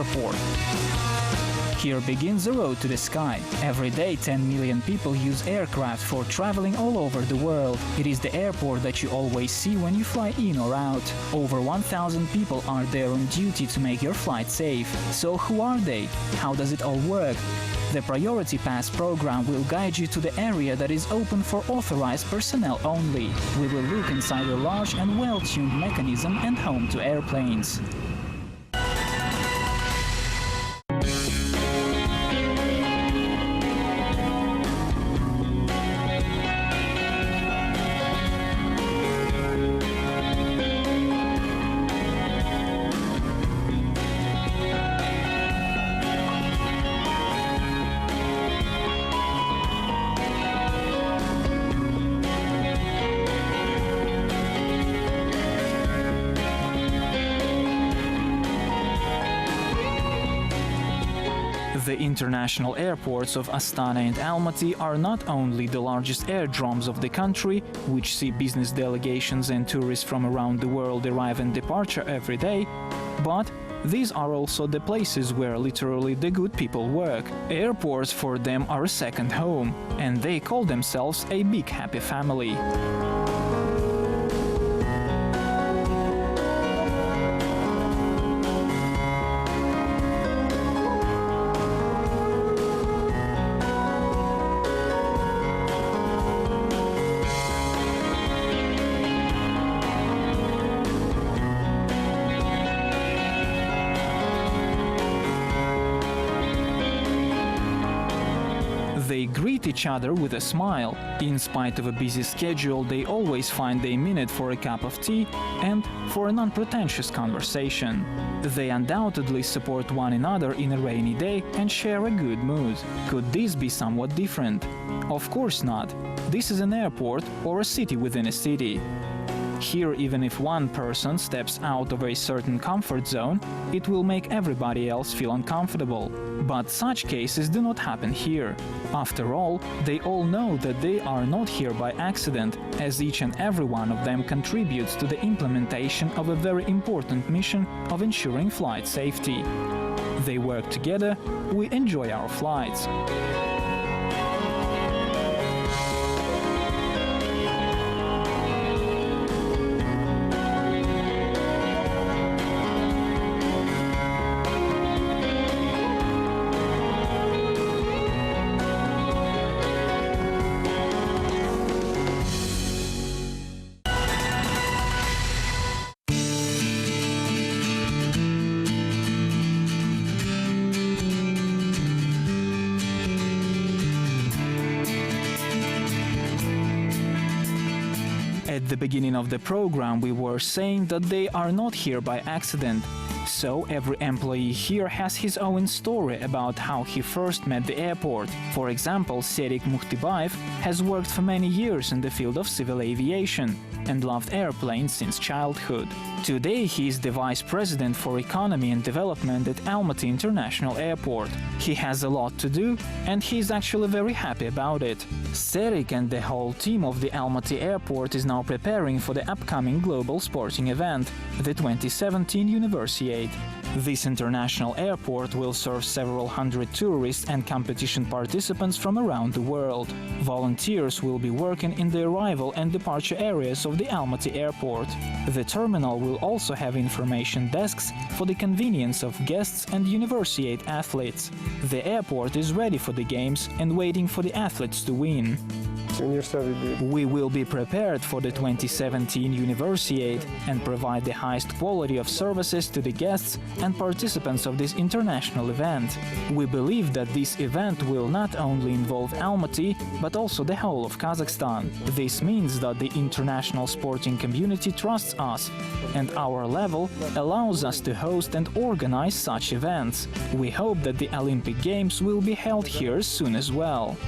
airport. Here begins the road to the sky. Every day 10 million people use aircraft for traveling all over the world. It is the airport that you always see when you fly in or out. Over 1,000 people are there on duty to make your flight safe. So who are they? How does it all work? The Priority Pass program will guide you to the area that is open for authorized personnel only. We will look inside a large and well-tuned mechanism and home to airplanes. The international airports of Astana and Almaty are not only the largest airdromes of the country, which see business delegations and tourists from around the world arrive and departure every day, but these are also the places where literally the good people work. Airports for them are a second home, and they call themselves a big happy family. They greet each other with a smile. In spite of a busy schedule, they always find a minute for a cup of tea and for an unpretentious conversation. They undoubtedly support one another in a rainy day and share a good mood. Could this be somewhat different? Of course not. This is an airport or a city within a city. Here, even if one person steps out of a certain comfort zone, it will make everybody else feel uncomfortable. But such cases do not happen here. After all, they all know that they are not here by accident, as each and every one of them contributes to the implementation of a very important mission of ensuring flight safety. They work together, we enjoy our flights. At the beginning of the program, we were saying that they are not here by accident. So every employee here has his own story about how he first met the airport. For example, Serik Mykhtybayev has worked for many years in the field of civil aviation and loved airplanes since childhood. Today he is the Vice President for Economy and Development at Almaty International Airport. He has a lot to do and he is actually very happy about it. Serik and the whole team of the Almaty Airport is now preparing for the upcoming global sporting event, the 2017 Universiade. This international airport will serve several hundred tourists and competition participants from around the world. Volunteers will be working in the arrival and departure areas of the Almaty Airport. The terminal will also have information desks for the convenience of guests and Universiade athletes. The airport is ready for the games and waiting for the athletes to win. We will be prepared for the 2017 Universiade and provide the highest quality of services to the guests and participants of this international event. We believe that this event will not only involve Almaty, but also the whole of Kazakhstan. This means that the international sporting community trusts us, and our level allows us to host and organize such events. We hope that the Olympic Games will be held here soon as well.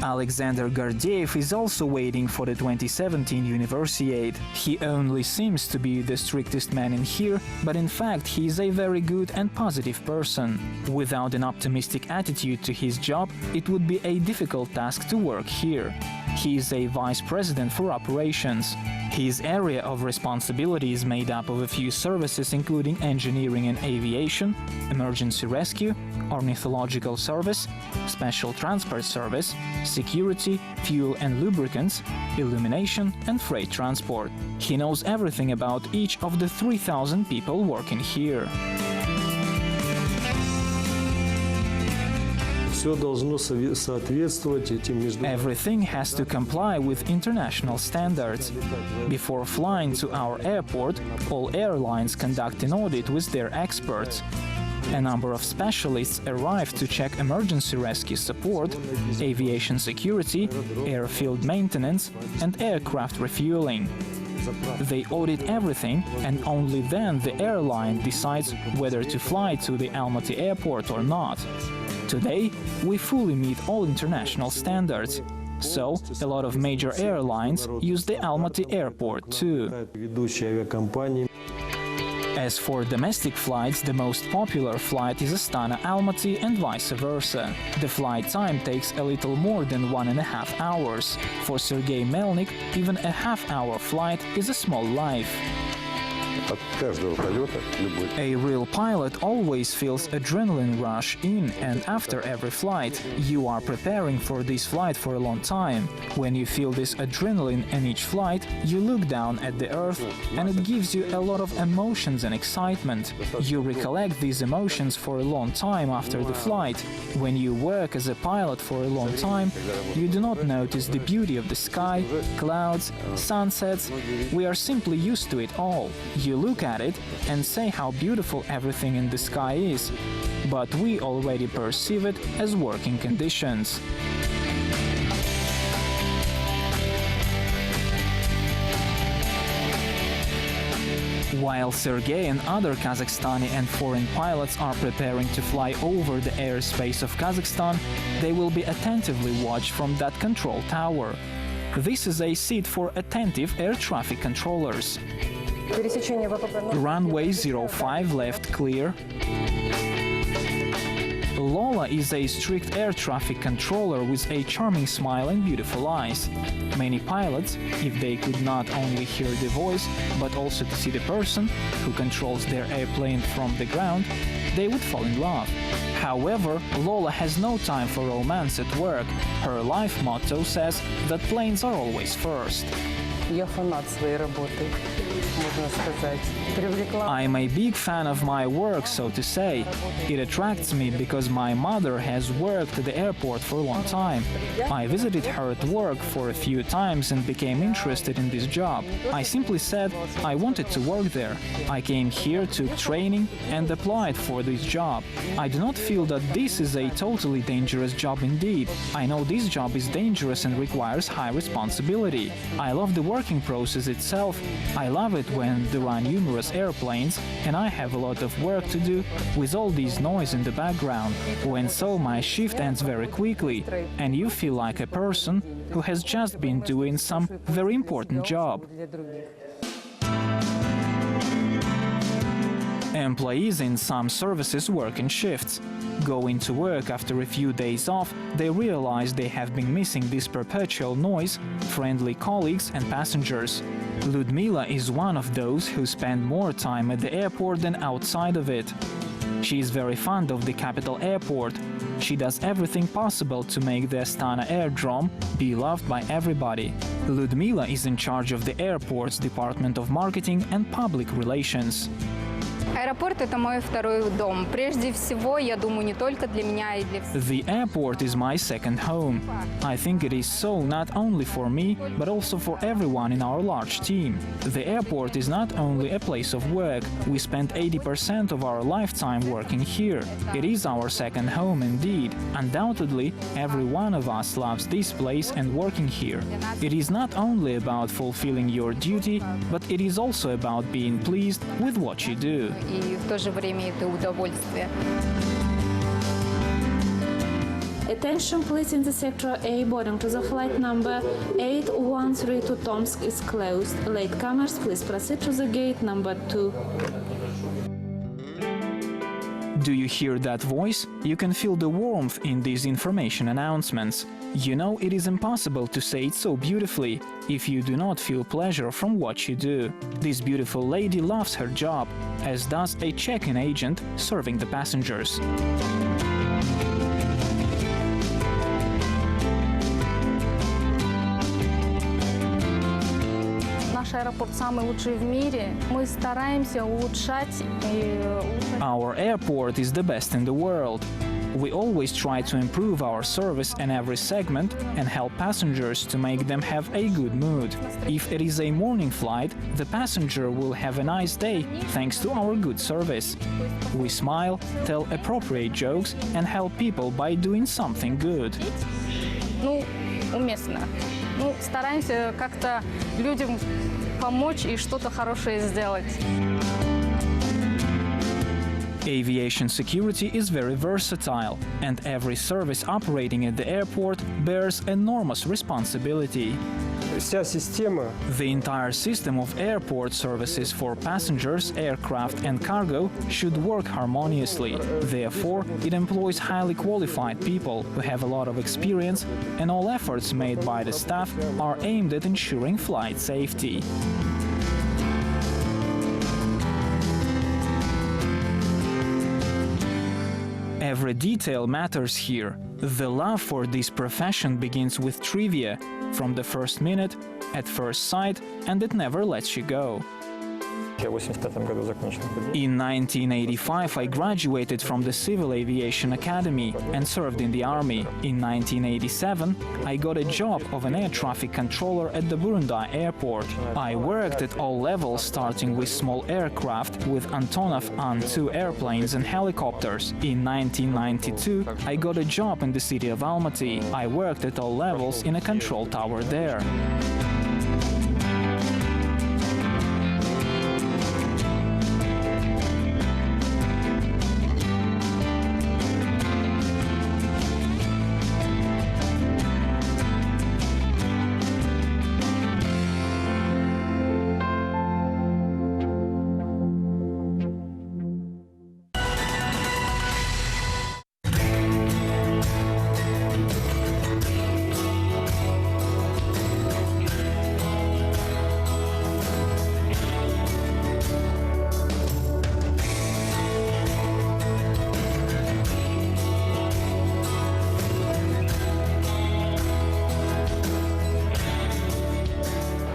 Alexander Gordeev is also waiting for the 2017 Universiade. He only seems to be the strictest man in here, but in fact he is a very good and positive person. Without an optimistic attitude to his job, it would be a difficult task to work here. He is a vice president for operations. His area of responsibility is made up of a few services including engineering and aviation, emergency rescue, ornithological service, special transport service, security, fuel and lubricants, illumination and freight transport. He knows everything about each of the 3,000 people working here. Everything has to comply with international standards. Before flying to our airport, all airlines conduct an audit with their experts. A number of specialists arrive to check emergency rescue support, aviation security, airfield maintenance, and aircraft refueling. They audit everything, and only then the airline decides whether to fly to the Almaty airport or not. Today, we fully meet all international standards, so a lot of major airlines use the Almaty airport too. As for domestic flights, the most popular flight is Astana-Almaty and vice versa. The flight time takes a little more than 1.5 hours. For Sergei Melnik, even a half-hour flight is a small life. A real pilot always feels adrenaline rush in and after every flight. You are preparing for this flight for a long time. When you feel this adrenaline in each flight, you look down at the earth and it gives you a lot of emotions and excitement. You recollect these emotions for a long time after the flight. When you work as a pilot for a long time, you do not notice the beauty of the sky, clouds, sunsets. We are simply used to it all. You look at it and say how beautiful everything in the sky is, but we already perceive it as working conditions. While Sergei and other Kazakhstani and foreign pilots are preparing to fly over the airspace of Kazakhstan, they will be attentively watched from that control tower. This is a seat for attentive air traffic controllers. Runway 05 left clear. Lola is a strict air traffic controller with a charming smile and beautiful eyes. Many pilots, if they could not only hear the voice, but also to see the person who controls their airplane from the ground, they would fall in love. However, Lola has no time for romance at work. Her life motto says that planes are always first. I'm a big fan of my work, so to say. It attracts me because my mother has worked at the airport for a long time. I visited her at work for a few times and became interested in this job. I simply said I wanted to work there. I came here, took training and applied for this job. I do not feel that this is a totally dangerous job indeed. I know this job is dangerous and requires high responsibility. I love the working process itself. I love it when there are numerous airplanes and I have a lot of work to do with all this noise in the background. When so, my shift ends very quickly and you feel like a person who has just been doing some very important job. Employees in some services work in shifts. Going to work after a few days off, they realize they have been missing this perpetual noise, friendly colleagues and passengers. Ludmila is one of those who spend more time at the airport than outside of it. She is very fond of the capital airport. She does everything possible to make the Astana Airdrome be loved by everybody. Ludmila is in charge of the airport's Department of Marketing and Public Relations. Аэропорт – это мой второй дом. Прежде всего, я думаю, не только для меня и для всех. The airport is my second home. I think it is so not only for me, but also for everyone in our large team. The airport is not only a place of work. We spend 80% of our lifetime working here. It is our second home indeed. Undoubtedly, every one of us loves this place and working here. It is not only about fulfilling your duty, but it is also about being pleased with what you do. И в то же время это удовольствие. Attention please, in the sector A, boarding to the flight number 813 to Tomsk is closed. Latecomers, please proceed to the gate number 2. Do you hear that voice? You can feel the warmth in these information announcements. You know, it is impossible to say it so beautifully if you do not feel pleasure from what you do. This beautiful lady loves her job, as does a check-in agent serving the passengers. Наш аэропорт самый лучший в мире. Мы стараемся улучшать. Our airport is the best in the world. We always try to improve our service in every segment and help passengers to make them have a good mood. If it is a morning flight, the passenger will have a nice day thanks to our good service. We smile, tell appropriate jokes and help people by doing something good. Ну, уместно. Ну, стараемся как-то людям помочь и что-то хорошее сделать. Aviation security is very versatile, and every service operating at the airport bears enormous responsibility. Вся система The entire system of airport services for passengers, aircraft and cargo should work harmoniously. Therefore, it employs highly qualified people who have a lot of experience, and all efforts made by the staff are aimed at ensuring flight safety. Every detail matters here. The love for this profession begins with trivia, from the first minute, at first sight, and it never lets you go. я в 85 году закончил. In 1985, I graduated from the Civil Aviation Academy and served in the Army. In 1987, I got a job of an air traffic controller at the Burundai airport. I worked at all levels, starting with small aircraft with Antonov An-2 airplanes and helicopters. In 1992, I got a job in the city of Almaty. I worked at all levels in a control tower there.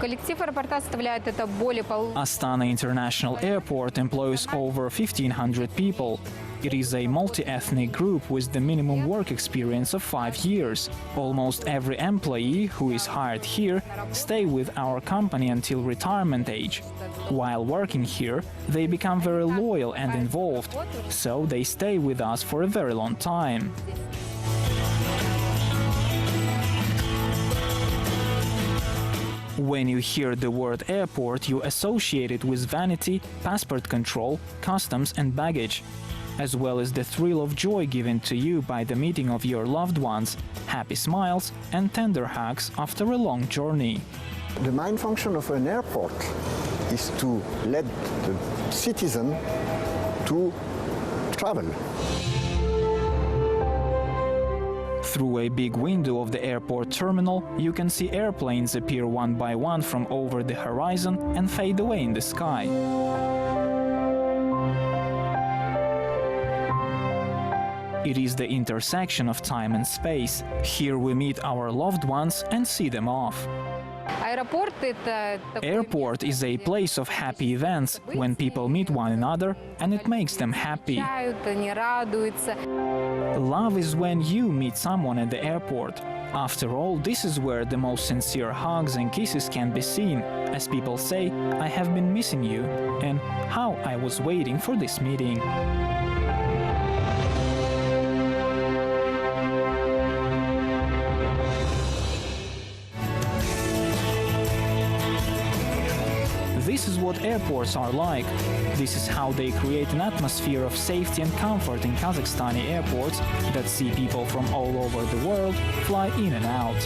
Коллектив аэропорта составляет это более Astana International Airport employs over 1,500 people. It is a multi-ethnic group with the minimum work experience of 5 years. Almost every employee who is hired here stay with our company until retirement age. While working here, they become very loyal and involved, so they stay with us for a very long time. When you hear the word airport, you associate it with vanity, passport control, customs and baggage, as well as the thrill of joy given to you by the meeting of your loved ones, happy smiles and tender hugs after a long journey. The main function of an airport is to let the citizen to travel. Through a big window of the airport terminal, you can see airplanes appear one by one from over the horizon and fade away in the sky. It is the intersection of time and space. Here we meet our loved ones and see them off. Airport is a place of happy events, when people meet one another and it makes them happy. Love is when you meet someone at the airport. After all, this is where the most sincere hugs and kisses can be seen, as people say, "I have been missing you," and "How I was waiting for this meeting." This is what airports are like. This is how they create an atmosphere of safety and comfort in Kazakhstani airports that see people from all over the world fly in and out.